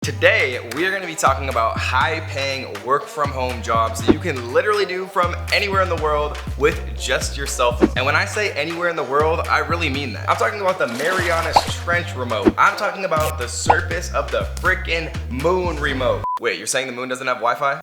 Today, we are going to be talking about high-paying work-from-home jobs that you can literally do from anywhere in the world with just your cell phone. And when I say anywhere in the world, I really mean that. I'm talking about the Marianas Trench remote. I'm talking about the surface of the frickin' moon remote. Wait, you're saying the moon doesn't have Wi-Fi?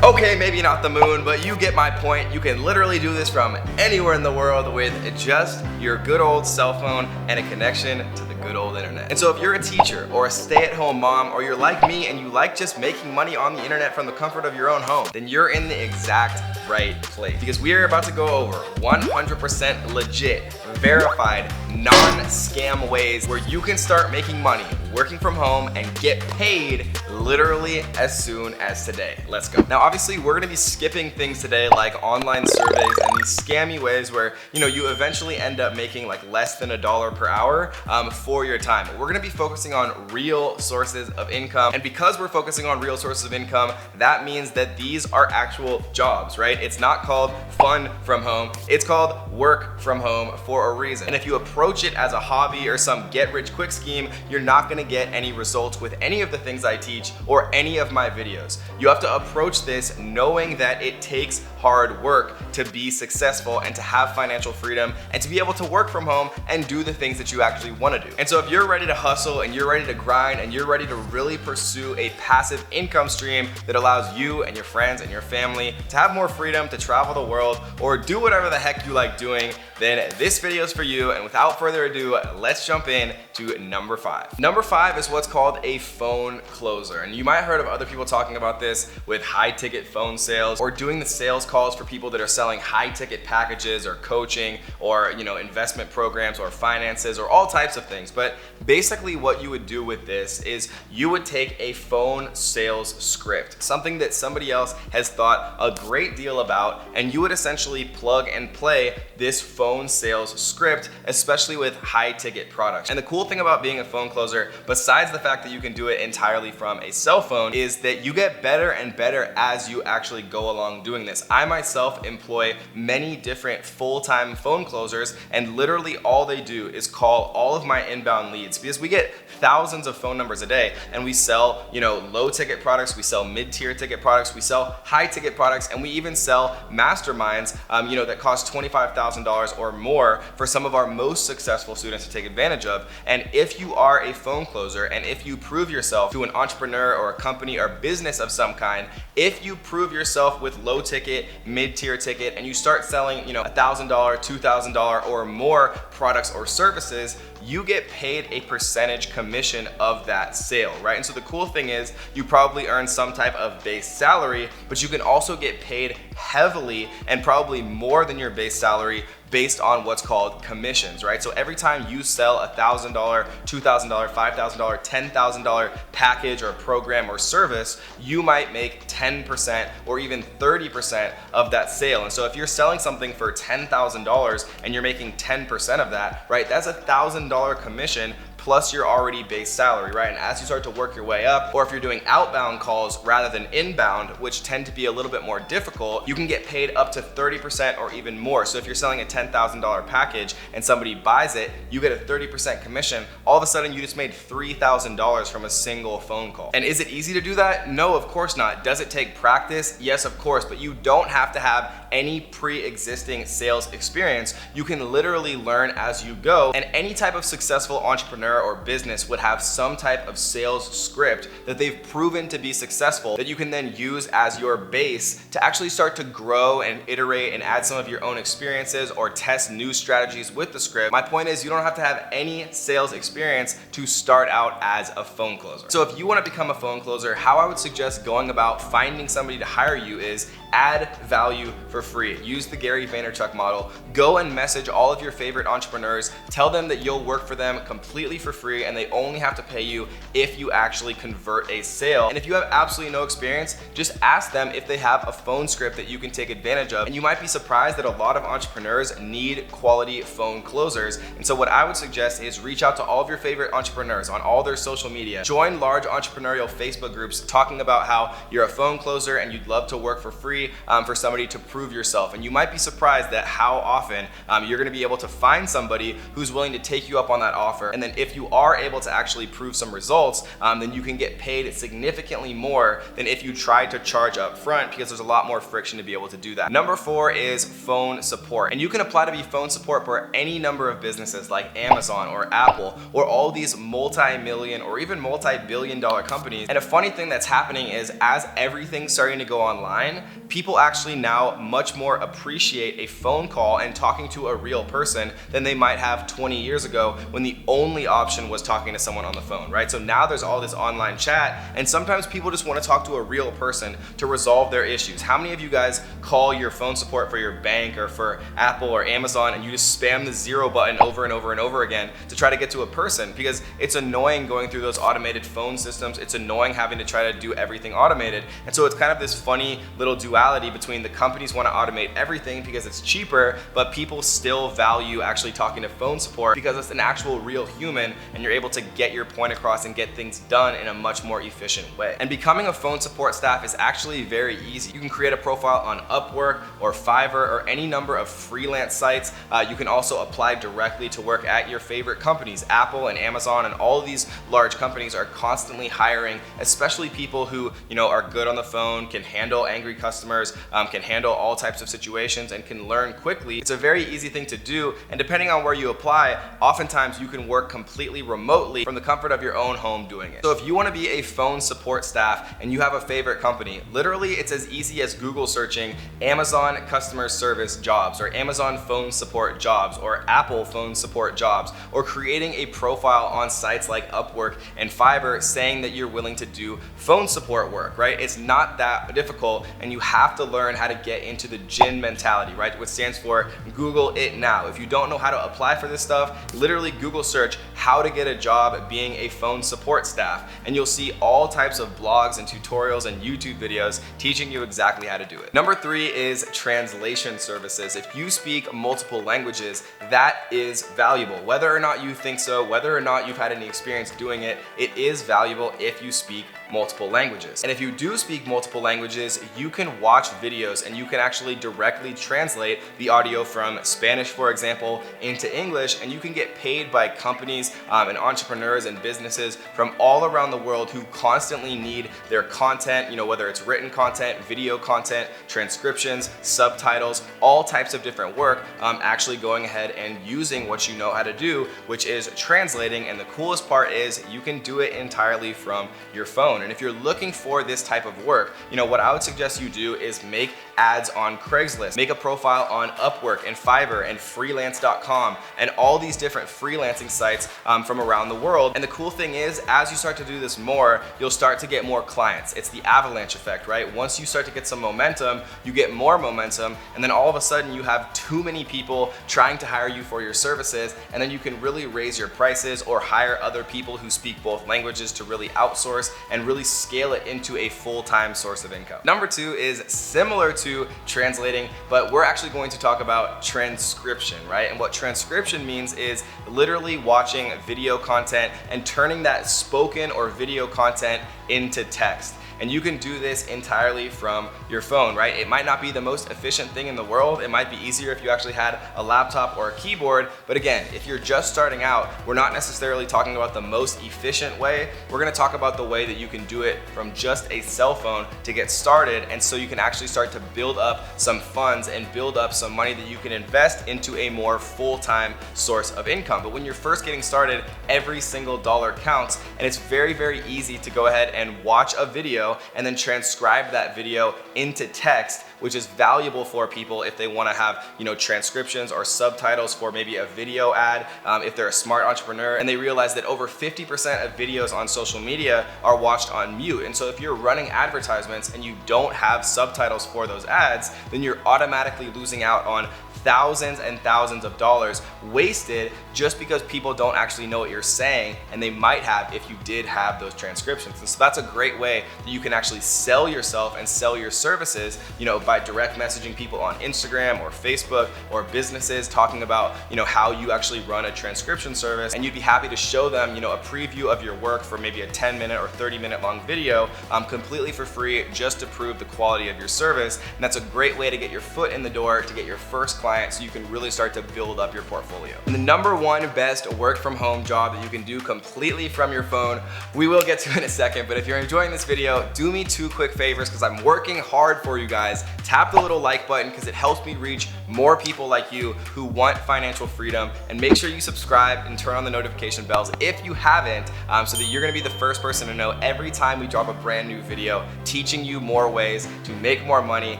Okay, maybe not the moon, but you get my point. You can literally do this from anywhere in the world with just your good old cell phone and a connection to the good old internet. And so if you're a teacher or a stay-at-home mom, or you're like me and you like just making money on the internet from the comfort of your own home, then you're in the exact right place. Because we are about to go over 100% legit, verified, non-scam ways where you can start making money working from home and get paid literally as soon as today. Let's go. Now, obviously, we're gonna be skipping things today like online surveys and these scammy ways where you eventually end up making like less than $1 per hour for your time. We're gonna be focusing on real sources of income. And because we're focusing on real sources of income, that means that these are actual jobs, right? It's not called fun from home. It's called work from home for a reason. And if you approach it as a hobby or some get-rich-quick scheme, you're not gonna get any results with any of the things I teach or any of my videos. You have to approach this knowing that it takes hard work to be successful and to have financial freedom and to be able to work from home and do the things that you actually want to do. And so if you're ready to hustle and you're ready to grind and you're ready to really pursue a passive income stream that allows you and your friends and your family to have more freedom to travel the world or do whatever the heck you like doing, then this video is for you. And without further ado, let's jump in to number 5. Number 5 is what's called a phone closer. And you might have heard of other people talking about this with high ticket phone sales or doing the sales calls for people that are selling high ticket packages or coaching or investment programs or finances or all types of things. But basically what you would do with this is you would take a phone sales script, something that somebody else has thought a great deal about, and you would essentially plug and play this phone sales script, especially with high ticket products. And the cool thing about being a phone closer, besides the fact that you can do it entirely from a cell phone, is that you get better and better as you actually go along doing this. I myself employ many different full-time phone closers, and literally all they do is call all of my inbound leads, because we get thousands of phone numbers a day, and we sell low ticket products, we sell mid-tier ticket products, we sell high ticket products, and we even sell masterminds that cost $25,000 or more for some of our most successful students to take advantage of. And if you are a phone closer and if you prove yourself to an entrepreneur or a company or business of some kind, if you prove yourself with low ticket, mid-tier ticket, and you start selling $1,000, $2,000 or more products or services, you get paid a percentage commission of that sale, right? And so the cool thing is you probably earn some type of base salary, but you can also get paid heavily and probably more than your base salary based on what's called commissions, right? So every time you sell $1,000, $2,000, $5,000, $10,000 package or program or service, you might make 10% or even 30% of that sale. And so if you're selling something for $10,000 and you're making 10% of that, right? That's $1,000 commission plus your already base salary, right? And as you start to work your way up, or if you're doing outbound calls rather than inbound, which tend to be a little bit more difficult, you can get paid up to 30% or even more. So if you're selling a $10,000 package and somebody buys it, you get a 30% commission. All of a sudden, you just made $3,000 from a single phone call. And is it easy to do that? No, of course not. Does it take practice? Yes, of course, but you don't have to have any pre-existing sales experience. You can literally learn as you go, and any type of successful entrepreneur or business would have some type of sales script that they've proven to be successful that you can then use as your base to actually start to grow and iterate and add some of your own experiences or test new strategies with the script. My point is you don't have to have any sales experience to start out as a phone closer. So if you want to become a phone closer, how I would suggest going about finding somebody to hire you is add value for free. Use the Gary Vaynerchuk model. Go and message all of your favorite entrepreneurs. Tell them that you'll work for them completely for free and they only have to pay you if you actually convert a sale. And if you have absolutely no experience, just ask them if they have a phone script that you can take advantage of. And you might be surprised that a lot of entrepreneurs need quality phone closers. And so what I would suggest is reach out to all of your favorite entrepreneurs on all their social media. Join large entrepreneurial Facebook groups talking about how you're a phone closer and you'd love to work for free for somebody to prove yourself. And you might be surprised at how often you're gonna be able to find somebody who's willing to take you up on that offer. And then if if you are able to actually prove some results, then you can get paid significantly more than if you tried to charge up front, because there's a lot more friction to be able to do that. Number 4 is phone support. And you can apply to be phone support for any number of businesses like Amazon or Apple or all these multi-million or even multi-billion-dollar companies. And a funny thing that's happening is, as everything's starting to go online, people actually now much more appreciate a phone call and talking to a real person than they might have 20 years ago when the only option was talking to someone on the phone, right? So now there's all this online chat, and sometimes people just want to talk to a real person to resolve their issues. How many of you guys call your phone support for your bank or for Apple or Amazon and you just spam the 0 button over and over and over again to try to get to a person? Because it's annoying going through those automated phone systems. It's annoying having to try to do everything automated. And so it's kind of this funny little duality between the companies want to automate everything because it's cheaper, but people still value actually talking to phone support because it's an actual real human and you're able to get your point across and get things done in a much more efficient way. And becoming a phone support staff is actually very easy. You can create a profile on Upwork or Fiverr or any number of freelance sites. You can also apply directly to work at your favorite companies. Apple and Amazon and all of these large companies are constantly hiring, especially people who, are good on the phone, can handle angry customers, can handle all types of situations, and can learn quickly. It's a very easy thing to do, and depending on where you apply, oftentimes you can work completely remotely from the comfort of your own home doing it. So if you want to be a phone support staff and you have a favorite company, literally it's as easy as Google searching Amazon customer service jobs or Amazon phone support jobs or Apple phone support jobs, or creating a profile on sites like Upwork and Fiverr saying that you're willing to do phone support work, right? It's not that difficult, and you have to learn how to get into the GIN mentality, right? Which stands for Google it now. If you don't know how to apply for this stuff, literally Google search how to get a job being a phone support staff, and you'll see all types of blogs and tutorials and YouTube videos teaching you exactly how to do it. Number 3 is translation services. If you speak multiple languages, that is valuable. Whether or not you think so, whether or not you've had any experience doing it, it is valuable if you speak multiple languages. And if you do speak multiple languages, you can watch videos and you can actually directly translate the audio from Spanish, for example, into English, and you can get paid by companies and entrepreneurs and businesses from all around the world who constantly need their content, whether it's written content, video content, transcriptions, subtitles, all types of different work, actually going ahead and using what you know how to do, which is translating. And the coolest part is you can do it entirely from your phone. And if you're looking for this type of work, what I would suggest you do is make ads on Craigslist, make a profile on Upwork and Fiverr and freelance.com and all these different freelancing sites from around the world. And the cool thing is, as you start to do this more, you'll start to get more clients. It's the avalanche effect, right? Once you start to get some momentum, you get more momentum, and then all of a sudden you have too many people trying to hire you for your services, and then you can really raise your prices or hire other people who speak both languages to really outsource and really scale it into a full-time source of income. Number 2 is similar to translating, but we're actually going to talk about transcription, right? And what transcription means is literally watching video content and turning that spoken or video content into text. And you can do this entirely from your phone, right? It might not be the most efficient thing in the world. It might be easier if you actually had a laptop or a keyboard. But again, if you're just starting out, we're not necessarily talking about the most efficient way. We're gonna talk about the way that you can do it from just a cell phone to get started. And so you can actually start to build up some funds and build up some money that you can invest into a more full-time source of income. But when you're first getting started, every single dollar counts. And it's very, very easy to go ahead and watch a video and then transcribe that video into text, which is valuable for people if they want to have, transcriptions or subtitles for maybe a video ad, if they're a smart entrepreneur and they realize that over 50% of videos on social media are watched on mute. And so if you're running advertisements and you don't have subtitles for those ads, then you're automatically losing out on thousands and thousands of dollars wasted just because people don't actually know what you're saying, and they might have if you did have those transcriptions. And so that's a great way that you can actually sell yourself and sell your services, by direct messaging people on Instagram or Facebook, or businesses talking about, how you actually run a transcription service, and you'd be happy to show them, a preview of your work for maybe a 10-minute or 30-minute long video, completely for free, just to prove the quality of your service. And that's a great way to get your foot in the door, to get your first client, so you can really start to build up your portfolio. And the number #1 best work from home job that you can do completely from your phone. We will get to in a second, but if you're enjoying this video, do me 2 quick favors because I'm working hard for you guys. Tap the little like button because it helps me reach more people like you who want financial freedom, and make sure you subscribe and turn on the notification bells if you haven't, so that you're gonna be the first person to know every time we drop a brand new video teaching you more ways to make more money,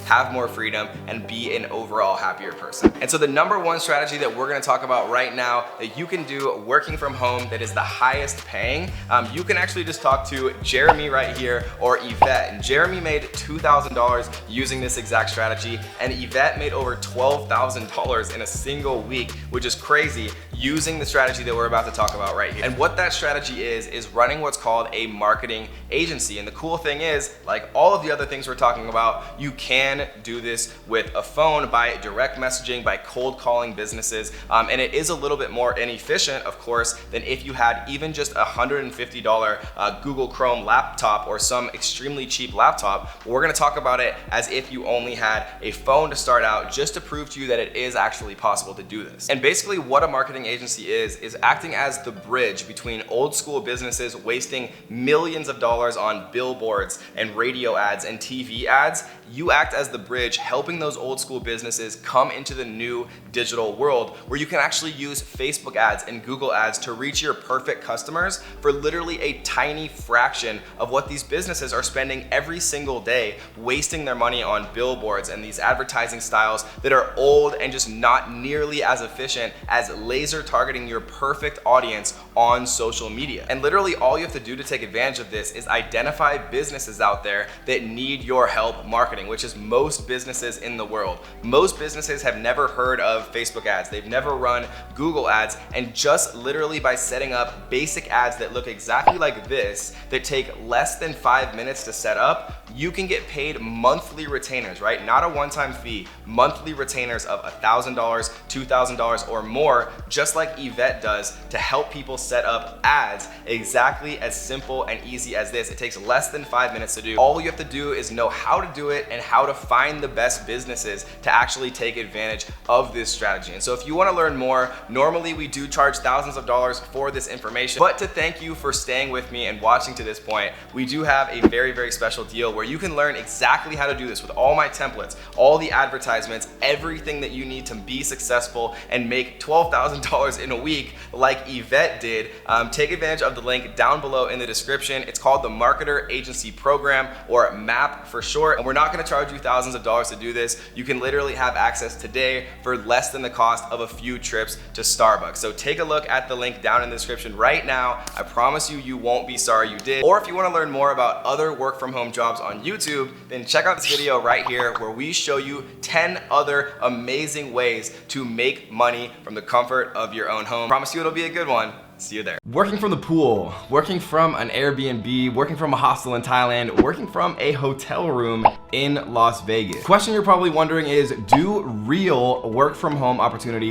have more freedom, and be an overall happier person. And so the #1 strategy that we're gonna talk about right now that you can do working from home that is the highest paying, you can actually just talk to Jeremy right here or Yvette. And Jeremy made $2,000 using this exact strategy, and Yvette made over $12,000 in a single week, which is crazy, using the strategy that we're about to talk about right here. And what that strategy is running what's called a marketing agency. And the cool thing is, like all of the other things we're talking about, you can do this with a phone by direct messaging, by cold calling businesses, and it is a little bit more inefficient, of course, than if you had even just a $150 Google Chrome laptop or some extremely cheap laptop. But we're gonna talk about it as if you only had a phone to start out, just to prove to you that it is actually possible to do this. And basically what a marketing agency is acting as the bridge between old school businesses wasting millions of dollars on billboards and radio ads and TV ads. You act as the bridge, helping those old school businesses come into the new digital world where you can actually use Facebook ads and Google ads to reach your perfect customers for literally a tiny fraction of what these businesses are spending every single day, wasting their money on billboards and these advertising styles that are old and just not nearly as efficient as laser targeting your perfect audience on social media. And literally all you have to do to take advantage of this is identify businesses out there that need your help marketing, which is most businesses in the world. Most businesses have never heard of Facebook ads. They've never run Google ads, and just literally by setting up basic ads that look exactly like this, that take less than 5 minutes to set up, you can get paid monthly retainers, right? Not a one-time fee, monthly retainers of $1,000, $2,000 or more, just like Yvette does, to help people set up ads exactly as simple and easy as this. It takes less than 5 minutes to do. All you have to do is know how to do it and how to find the best businesses to actually take advantage of this strategy. And so if you want to learn more, normally we do charge thousands of dollars for this information, but to thank you for staying with me and watching to this point, we do have a very, very special deal where you can learn exactly how to do this with all my templates, all the advertisements, everything that you need to be successful and make $12,000 in a week like Yvette did. Take advantage of the link down below in the description. It's called the Marketer Agency Program, or MAP for short, and we're not gonna charge you thousands of dollars to do this. You can literally have access today for less than the cost of a few trips to Starbucks. So take a look at the link down in the description right now. I promise you, you won't be sorry you did. Or if you wanna learn more about other work from home jobs on YouTube, then check out this video right here where we show you 10 other amazing ways to make money from the comfort of your own home. Promise you it'll be a good one. See you there. Working from the pool, working from an Airbnb, working from a hostel in Thailand, working from a hotel room in Las Vegas. Question you're probably wondering is, do real work from home opportunities